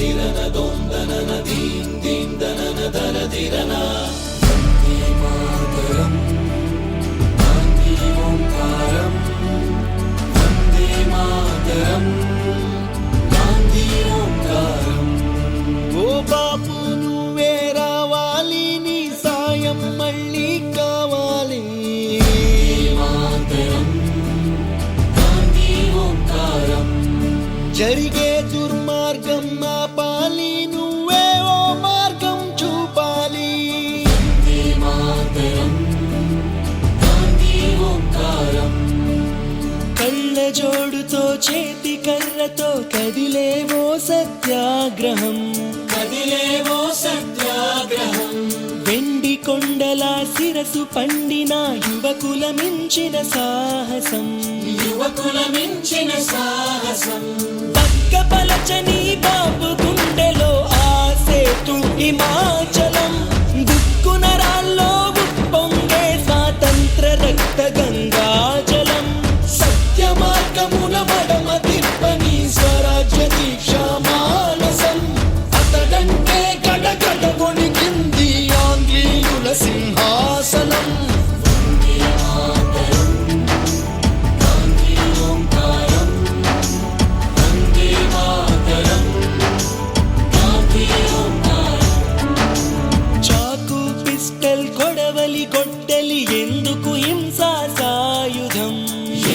దిరన దొందన దీం దీం దనన దర దిరన వందే మాతరం గాంధీ ఓంకారం వందే మాతరం గాంధీ ఓంకారం. ఓ బాపు నువ్వే రావాలి, నీ సాయం మళ్ళీ కావాలి. మాతరం గాంధీ ఓంకారం. జరిగే దుర్మార్గం ఆపాలి, నువ్వే ఓ మార్గం చూపాలి. మాతరం గాంధీ ఓంకారం. కళ్ళ జోడుతో చేతి కర్రతో కదిలేవో సత్యాగ్రహం, కదిలేవో సత్యాగ్రహం. వెండి కొండల శిరసు పండిన యువకుల మించిన సాహసం, యువకుల మించిన సాహసం. పక్క పలచని బాపు గుండెలో ఆసేతు హిమాచలం, దుక్కు నరాల్లో ఉప్పొంగే స్వాతంత్ర రక్త గంగాజలం. సత్య మార్గమున మడమ తిప్పని స్వరాజ్య దీక్షా మానసం, అతడంటే గడగడ వణికింది ఆంగ్లేయుల సింహాసనం. గాంధీ ఓంకారం వందే మాతరం గాంధీ ఓంకారం. చాకు పిస్టల్ కొడవలి గొడ్డలి ఎందుకు హింసా సాయుధం,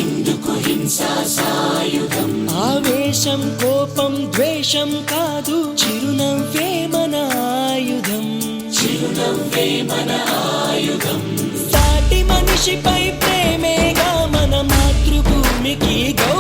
ఎందుకు హింసా సాయుధం. ఆవేశం కోపం ద్వేషం కాదు, చిరునవ్వే మన ఆయుధం. చిరునవ్వే మన ఆయుధం. సాటి మనిషిపై ప్రేమేగా మన మాతృభూమికి గౌరవం.